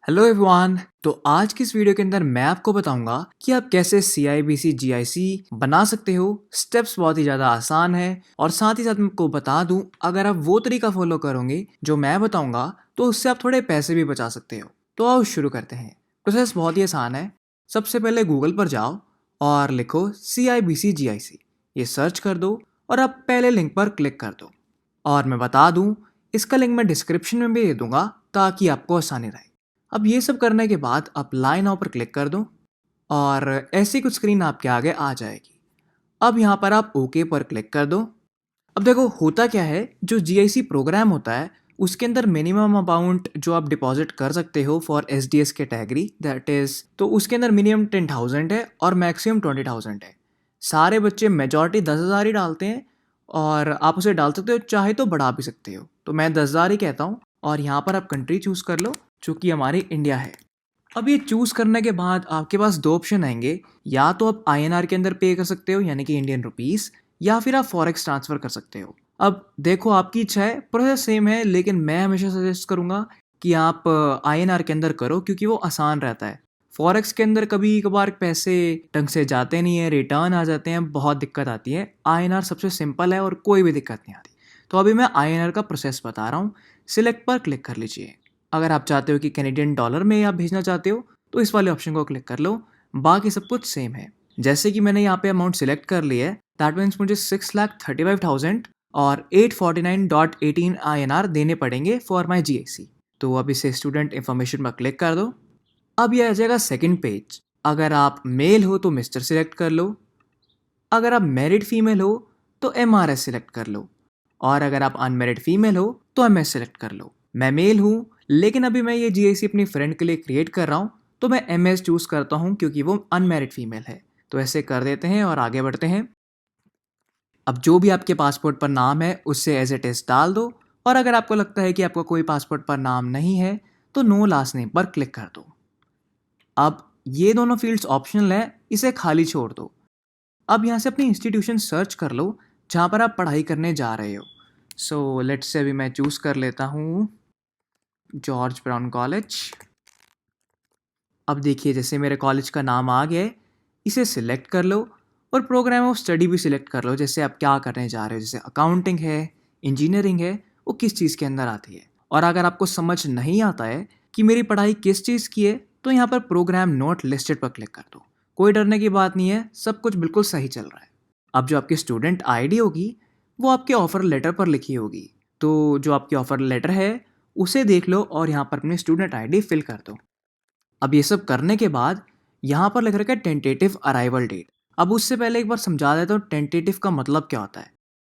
Hello everyone. तो आज की इस वीडियो के अंदर मैं आपको बताऊंगा कि आप कैसे CIBC GIC बना सकते हो। स्टेप्स बहुत ही ज़्यादा आसान है और साथ ही साथ मैं आपको बता दूं, अगर आप वो तरीका फॉलो करोगे जो मैं बताऊंगा तो उससे आप थोड़े पैसे भी बचा सकते हो। तो आओ शुरू करते हैं। प्रोसेस बहुत ही आसान है। सबसे पहले गूगल पर जाओ और लिखो CIBC GIC, ये सर्च कर दो और आप पहले लिंक पर क्लिक कर दो। और मैं बता दूं, इसका लिंक मैं डिस्क्रिप्शन में भी दे दूंगा ताकि आपको आसानी रहे। अब ये सब करने के बाद आप लाइन नाउ पर क्लिक कर दो और ऐसी कुछ स्क्रीन आपके आगे आ जाएगी। अब यहाँ पर आप ओके पर क्लिक कर दो। अब देखो होता क्या है, जो GIC प्रोग्राम होता है उसके अंदर मिनिमम अमाउंट जो आप डिपॉजिट कर सकते हो for SDS category, that is, तो उसके अंदर मिनिमम 10,000 है और मैक्सिमम 20,000 है। सारे बच्चे मेजॉरिटी 10,000 ही डालते हैं और आप उसे डाल सकते हो, चाहे तो बढ़ा भी सकते हो। तो मैं 10,000 ही कहता हूँ और यहाँ पर आप कंट्री चूज कर लो जो कि हमारी इंडिया है। अब ये चूज करने के बाद आपके पास दो ऑप्शन आएंगे, या तो आप INR के अंदर पे कर सकते हो यानी कि इंडियन रुपीस, या फिर आप फॉरेक्स ट्रांसफर कर सकते हो। अब देखो आपकी इच्छा है, प्रोसेस सेम है, लेकिन मैं हमेशा सजेस्ट करूंगा कि आप INR के अंदर करो क्योंकि वो आसान रहता है। फॉरेक्स के अंदर कभी कभार पैसे ढंग से जाते नहीं है, रिटर्न आ जाते हैं, बहुत दिक्कत आती है। INR सबसे सिंपल है और कोई भी दिक्कत नहीं आती। तो अभी मैं INR का प्रोसेस बता रहा हूँ। सिलेक्ट पर क्लिक कर लीजिए। अगर आप चाहते हो कि कैनेडियन डॉलर में आप भेजना चाहते हो तो इस वाले ऑप्शन को क्लिक कर लो। बाकी सब कुछ सेम है। जैसे कि मैंने यहाँ पे अमाउंट सिलेक्ट कर ली है, दैट मीन्स मुझे 6,35,000 और 849.18 INR देने पड़ेंगे फॉर माई GIC। तो अब इसे स्टूडेंट इन्फॉर्मेशन पर क्लिक कर दो। अब यह आ जाएगा सेकेंड पेज। अगर आप मेल हो तो मिस्टर सिलेक्ट कर लो, अगर आप मैरिड फीमेल हो तो MRS सिलेक्ट कर लो, और अगर आप अनमेरिड फीमेल हो तो MS सेलेक्ट कर लो। मैं मेल हूँ, लेकिन अभी मैं ये GIC अपनी फ्रेंड के लिए क्रिएट कर रहा हूँ, तो मैं MS चूज करता हूँ क्योंकि वो अनमेरिड फीमेल है। तो ऐसे कर देते हैं और आगे बढ़ते हैं। अब जो भी आपके पासपोर्ट पर नाम है उससे एज इट इज डाल दो, और अगर आपको लगता है कि आपका कोई पासपोर्ट पर नाम नहीं है तो नो लास्ट नेम पर क्लिक कर दो। अब ये दोनों फील्ड्स ऑप्शनल है, इसे खाली छोड़ दो। अब यहाँ से अपनी इंस्टीट्यूशन सर्च कर लो जहाँ पर आप पढ़ाई करने जा रहे हो। सो लेट्स से अभी मैं चूज़ कर लेता हूँ जॉर्ज ब्राउन कॉलेज। अब देखिए जैसे मेरे कॉलेज का नाम आ गया है, इसे सिलेक्ट कर लो और प्रोग्राम ऑफ स्टडी भी सिलेक्ट कर लो। जैसे आप क्या करने जा रहे हो, जैसे अकाउंटिंग है, इंजीनियरिंग है, वो किस चीज़ के अंदर आती है। और अगर आपको समझ नहीं आता है कि मेरी पढ़ाई किस चीज़ की है तो यहाँ पर प्रोग्राम नॉट लिस्टेड पर क्लिक कर दो। कोई डरने की बात नहीं है, सब कुछ बिल्कुल सही चल रहा है। अब जो आपकी स्टूडेंट ID होगी वो आपके ऑफर लेटर पर लिखी होगी। तो जो आपकी ऑफर लेटर है उसे देख लो और यहाँ पर अपनी स्टूडेंट ID फिल कर दो। अब ये सब करने के बाद यहाँ पर लिख रखा है टेंटेटिव अराइवल डेट। अब उससे पहले एक बार समझा देता हूँ टेंटेटिव का मतलब क्या होता है।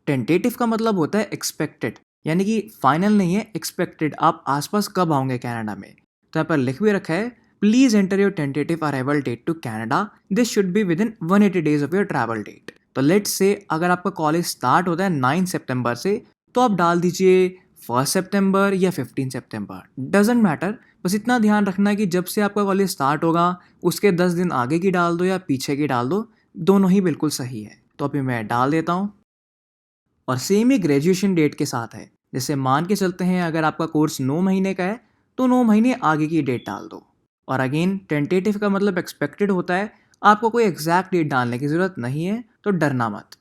टेंटेटिव का मतलब होता है एक्सपेक्टेड, यानी कि फाइनल नहीं है, एक्सपेक्टेड, आप आसपास कब आओगे कनाडा में। तो यहाँ पर लिख भी रखा है, please enter your tentative arrival date to Canada, this should be within 180 days of your travel date. तो लेट्स से अगर आपका कॉलेज स्टार्ट होता है 9 सितंबर से, तो आप डाल दीजिए 1 सितंबर या 15 सितंबर, डजेंट मैटर। बस इतना ध्यान रखना है कि जब से आपका कॉलेज स्टार्ट होगा उसके 10 दिन आगे की डाल दो या पीछे की डाल दो, दोनों ही बिल्कुल सही है। तो अभी मैं डाल देता हूँ। और सेम ही ग्रेजुएशन डेट के साथ है। जैसे मान के चलते हैं अगर आपका कोर्स 9 महीने का है तो 9 महीने आगे की डेट डाल दो। और अगेन टेंटेटिव का मतलब एक्सपेक्टेड होता है, आपको कोई एग्जैक्ट डेट डालने की ज़रूरत नहीं है, तो डरना मत।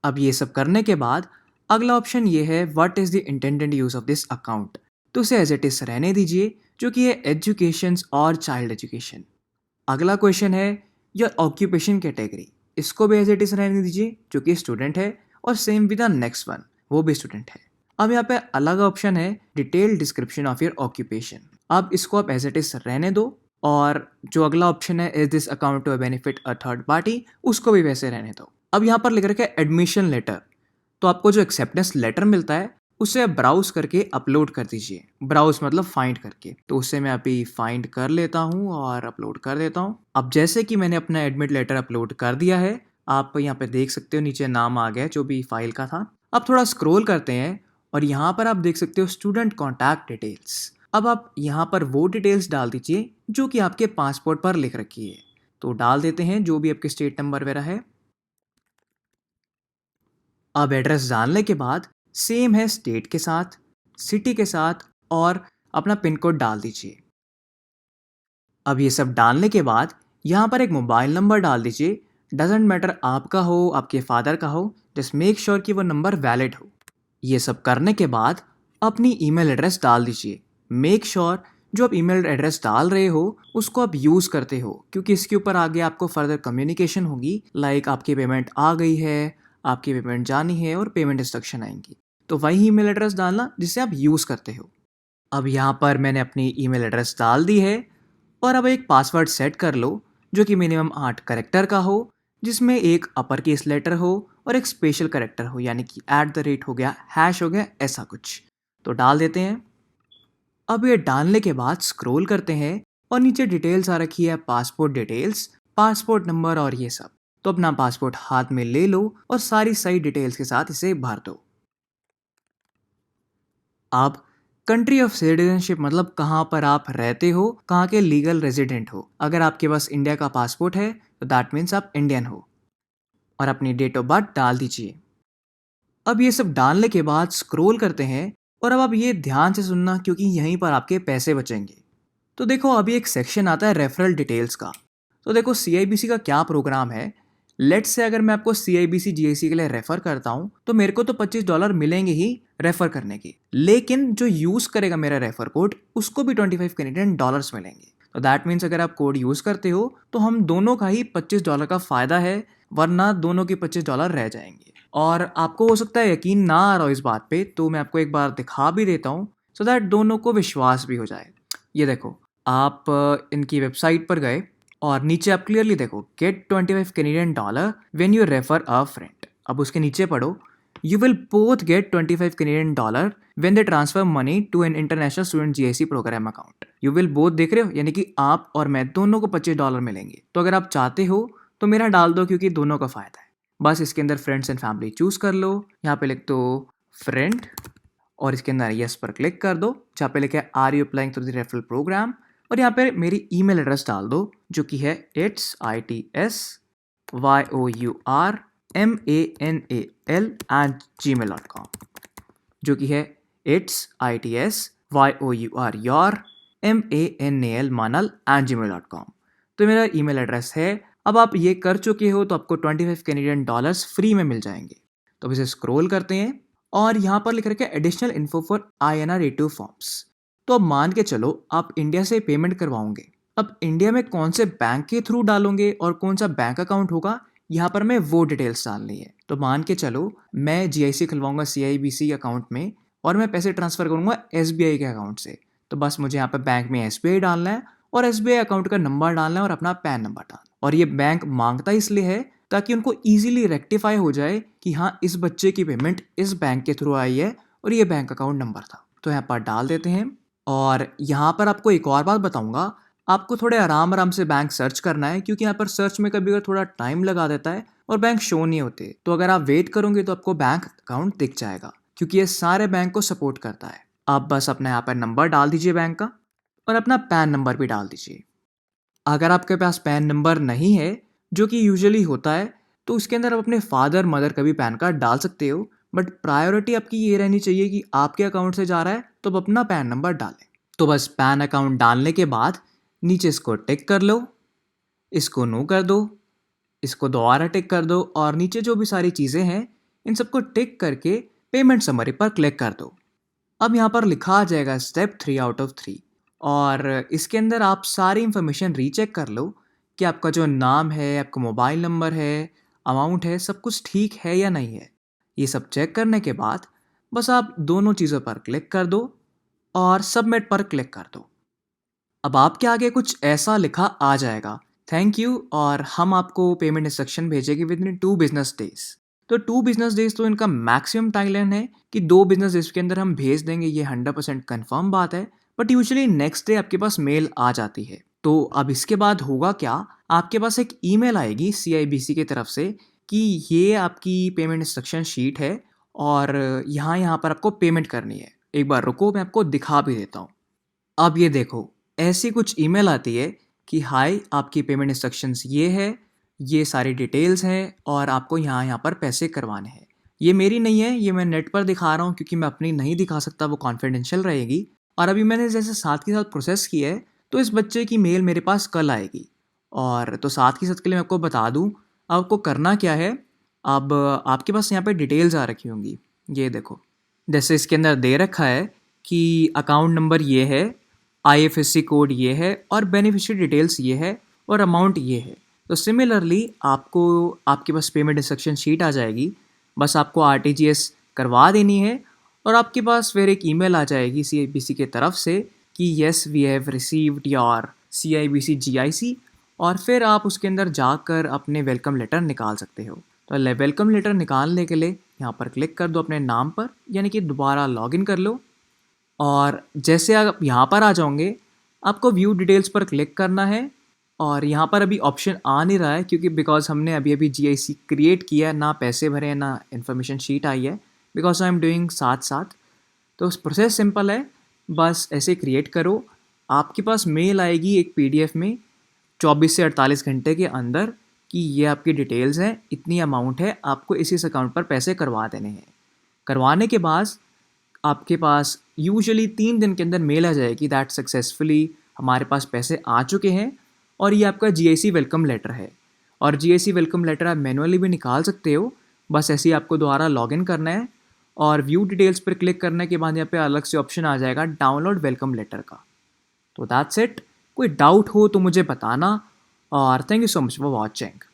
अब ये सब करने के बाद अगला ऑप्शन ये है, what is the intended use of this account. तो उसे एज इट इज़ रहने दीजिए, जो कि है एजुकेशन और चाइल्ड एजुकेशन। अगला क्वेश्चन है योर ऑक्यूपेशन कैटेगरी, इसको भी एज इट इज रहने दीजिए जो कि स्टूडेंट है, और same with the next one, वो भी स्टूडेंट है। अब यहाँ पे अलग ऑप्शन है detail description of your occupation. अब इसको आप एज इट इज रहने दो, और जो अगला ऑप्शन है is this account to benefit a third party, उसको भी वैसे रहने दो। अब यहाँ पर लिख रखा है एडमिशन लेटर। तो आपको जो एक्सेप्टेंस लेटर मिलता है उसे ब्राउज करके अपलोड कर दीजिए। ब्राउज मतलब फाइंड करके, तो उससे मैं अभी फाइंड कर लेता हूँ और अपलोड कर देता हूँ। अब जैसे कि मैंने अपना एडमिट लेटर अपलोड कर दिया है, आप यहाँ पे देख सकते हो नीचे नाम आ गया जो भी फाइल का था। अब थोड़ा स्क्रॉल करते हैं और यहाँ पर आप देख सकते हो स्टूडेंट कॉन्टैक्ट डिटेल्स। अब आप यहाँ पर वो डिटेल्स डाल दीजिए जो कि आपके पासपोर्ट पर लिख रखी है। तो डाल देते हैं जो भी आपके स्टेट नंबर वगैरह है। अब एड्रेस डालने के बाद सेम है स्टेट के साथ, सिटी के साथ और अपना पिन कोड डाल दीजिए। अब ये सब डालने के बाद यहाँ पर एक मोबाइल नंबर डाल दीजिए। डजेंट मैटर आपका हो, आपके फादर का हो, जस्ट मेक श्योर कि वो नंबर वैलिड हो। ये सब करने के बाद अपनी ईमेल एड्रेस डाल दीजिए। मेक श्योर जो आप ईमेल एड्रेस डाल रहे हो उसको आप यूज़ करते हो, क्योंकि इसके ऊपर आगे आपको फर्दर कम्युनिकेशन होगी, लाइक आपकी पेमेंट आ गई है, आपकी पेमेंट जानी है और पेमेंट इंस्ट्रक्शन आएंगी। तो वही ईमेल एड्रेस डालना जिसे आप यूज़ करते हो। अब यहाँ पर मैंने अपनी ईमेल एड्रेस डाल दी है और अब एक पासवर्ड सेट कर लो जो कि मिनिमम 8 करेक्टर का हो, जिसमें एक अपर केस लेटर हो और एक स्पेशल करेक्टर हो, यानी कि @ हो गया, हैश हो गया, ऐसा कुछ। तो डाल देते हैं। अब ये डालने के बाद स्क्रॉल करते हैं और नीचे डिटेल्स आ रखी है, पासपोर्ट डिटेल्स, पासपोर्ट नंबर और ये सब। तो अपना पासपोर्ट हाथ में ले लो और सारी सही डिटेल्स के साथ इसे भर दो। अब कंट्री ऑफ सिटीजनशिप मतलब कहाँ पर आप रहते हो, कहाँ के लीगल रेजिडेंट हो। अगर आपके पास इंडिया का पासपोर्ट है तो दैट मीन्स आप इंडियन हो। और अपनी डेट ऑफ बर्थ डाल दीजिए। अब ये सब डालने के बाद स्क्रॉल करते हैं और अब आप ये ध्यान से सुनना, क्योंकि यहीं पर आपके पैसे बचेंगे। तो देखो अभी एक सेक्शन आता है रेफरल डिटेल्स का। तो देखो CIBC का क्या प्रोग्राम है। लेट्स से अगर मैं आपको CIBC GIC के लिए रेफर करता हूँ तो मेरे को तो $25 मिलेंगे ही रेफर करने के, लेकिन जो यूज करेगा मेरा रेफर कोड उसको भी 25 कैनेडियन डॉलर्स मिलेंगे। तो दैट मीन्स अगर आप कोड यूज करते हो तो हम दोनों का ही $25 का फायदा है, वरना दोनों के $25 रह जाएंगे। और आपको हो सकता है यकीन ना आ रहा हो इस बात पे, तो मैं आपको एक बार दिखा भी देता हूँ सो दैट दोनों को विश्वास भी हो जाए। ये देखो, आप इनकी वेबसाइट पर गए और नीचे आप क्लियरली देखो get 25 Canadian dollar when you refer a friend. अब उसके नीचे पढ़ो, you will both get 25 Canadian dollar when they transfer money to an international student GIC programme account. You will both देख रहे हो, यानी कि आप और मैं दोनों को $25 मिलेंगे। तो अगर आप चाहते हो तो मेरा डाल दो, क्योंकि दोनों का फायदा है। बस इसके अंदर फ्रेंड्स एंड फैमिली चूज कर लो, यहाँ पे लिख दो फ्रेंड और इसके अंदर यस पर क्लिक कर दो, जहाँ पे लिखा है are you applying through the referral programme, और यहाँ पे मेरी ईमेल एड्रेस डाल दो जो कि है itsyourmanal@gmail.com, जो कि है itsyourmanal@gmail.com। तो मेरा ईमेल एड्रेस है। अब आप ये कर चुके हो तो आपको 25 कैनेडियन डॉलर्स फ्री में मिल जाएंगे। तो अब इसे स्क्रॉल करते हैं और यहाँ पर लिख रखा है additional info for INR A2 forms. तो अब मान के चलो आप इंडिया से पेमेंट करवाओगे। अब इंडिया में कौन से बैंक के थ्रू डालोगे और कौन सा बैंक अकाउंट होगा, यहाँ पर मैं वो डिटेल्स डालनी है। तो मान के चलो मैं GIC खुलवाऊंगा CIBC अकाउंट में और मैं पैसे ट्रांसफर करूंगा SBI के अकाउंट से। तो बस मुझे यहाँ पर बैंक में SBI डालना है और SBI अकाउंट का नंबर डालना है और अपना पैन नंबर डालना है। और ये बैंक मांगता इसलिए है ताकि उनको इजीली रेक्टिफाई हो जाए कि हाँ इस बच्चे की पेमेंट इस बैंक के थ्रू आई है और ये बैंक अकाउंट नंबर था। तो यहाँ पर डाल देते हैं। और यहाँ पर आपको एक और बात बताऊंगा, आपको थोड़े आराम आराम से बैंक सर्च करना है, क्योंकि यहाँ पर सर्च में कभी कभी थोड़ा टाइम लगा देता है और बैंक शो नहीं होते। तो अगर आप वेट करोगे तो आपको बैंक अकाउंट दिख जाएगा, क्योंकि ये सारे बैंक को सपोर्ट करता है। आप बस अपना यहाँ पर नंबर डाल दीजिए बैंक का और अपना पैन नंबर भी डाल दीजिए। अगर आपके पास पैन नंबर नहीं है, जो कि यूजुअली होता है, तो उसके अंदर आप अपने फादर मदर का भी पैन कार्ड डाल सकते हो, बट प्रायोरिटी आपकी ये रहनी चाहिए कि आपके अकाउंट से जा रहा है तो आप अपना पैन नंबर डालें। तो बस पैन अकाउंट डालने के बाद नीचे इसको टिक कर लो, इसको नो कर दो, इसको दोबारा टिक कर दो और नीचे जो भी सारी चीज़ें हैं इन सबको टिक करके पेमेंट समरी पर क्लिक कर दो। अब यहाँ पर लिखा आ जाएगा स्टेप 3 आउट ऑफ 3 और इसके अंदर आप सारी इंफॉर्मेशन रीचेक कर लो कि आपका जो नाम है, आपका मोबाइल नंबर है, अमाउंट है, सब कुछ ठीक है या नहीं है। ये सब चेक करने के बाद बस आप दोनों चीज़ों पर क्लिक कर दो और सबमिट पर क्लिक कर दो। अब आपके आगे कुछ ऐसा लिखा आ जाएगा, थैंक यू, और हम आपको पेमेंट इंस्ट्रक्शन भेजेंगे विद इन 2 बिजनेस डेज। तो 2 बिजनेस डेज तो इनका मैक्सिमम टाइमलाइन है कि 2 बिजनेस डेज के अंदर हम भेज देंगे, ये 100% कंफर्म बात है। बट यूजुअली नेक्स्ट डे आपके पास मेल आ जाती है। तो अब इसके बाद होगा क्या, आपके पास एक ईमेल आएगी CIBC की तरफ से कि ये आपकी पेमेंट इंस्ट्रक्शन शीट है और यहाँ पर आपको पेमेंट करनी है। एक बार रुको, मैं आपको दिखा भी देता हूँ। अब ये देखो, ऐसी कुछ ईमेल आती है कि हाय आपकी पेमेंट इंस्ट्रक्शंस ये है, ये सारी डिटेल्स हैं और आपको यहाँ पर पैसे करवाने हैं। ये मेरी नहीं है, ये मैं नेट पर दिखा रहा हूँ, क्योंकि मैं अपनी नहीं दिखा सकता, वो कॉन्फिडेंशियल रहेगी। और अभी मैंने जैसे साथ के साथ प्रोसेस किया है, तो इस बच्चे की मेल मेरे पास कल आएगी। और तो साथ के साथ के लिए मैं आपको बता दूं, आपको करना क्या है। अब आपके पास यहाँ पे डिटेल्स आ रखी होंगी, ये देखो। जैसे इसके अंदर दे रखा है कि अकाउंट नंबर ये है, आईएफएससी कोड ये है और बेनिफिशियरी डिटेल्स ये है और अमाउंट ये है। तो सिमिलरली आपको आपके पास पेमेंट इंस्ट्रक्शन शीट आ जाएगी, बस आपको आरटीजीएस करवा देनी है और आपके पास फिर एक ईमेल आ जाएगी सीआईबीसी की तरफ से कि yes we have received your CIBC GIC. और फिर आप उसके अंदर जाकर अपने वेलकम लेटर निकाल सकते हो। तो वेलकम लेटर निकालने के लिए यहाँ पर क्लिक कर दो अपने नाम पर, यानी कि दोबारा लॉगिन कर लो। और जैसे आप यहाँ पर आ जाओगे, आपको व्यू डिटेल्स पर क्लिक करना है। और यहाँ पर अभी ऑप्शन आ नहीं रहा है क्योंकि बिकॉज हमने अभी अभी जीआईसी क्रिएट किया है, ना पैसे भरे हैं ना इन्फॉर्मेशन शीट आई है, बिकॉज आई एम डूइंग साथ साथ। तो प्रोसेस सिंपल है, बस ऐसे क्रिएट करो। आपके पास मेल आएगी एक पीडीएफ में 24 से 48 घंटे के अंदर कि ये आपकी डिटेल्स हैं, इतनी अमाउंट है, आपको इस अकाउंट पर पैसे करवा देने हैं। करवाने के बाद आपके पास यूजुअली 3 दिन के अंदर मेल आ जाएगी दैट सक्सेसफुली हमारे पास पैसे आ चुके हैं और ये आपका जीआईसी वेलकम लेटर है। और जीआईसी वेलकम लेटर आप मैनुअली भी निकाल सकते हो, बस ऐसे ही आपको दोबारा लॉगिन करना है और व्यू डिटेल्स पर क्लिक करने के बाद यहाँ पे अलग से ऑप्शन आ जाएगा डाउनलोड वेलकम लेटर का। तो दैट्स इट। कोई डाउट हो तो मुझे बताना और thank you so much for watching.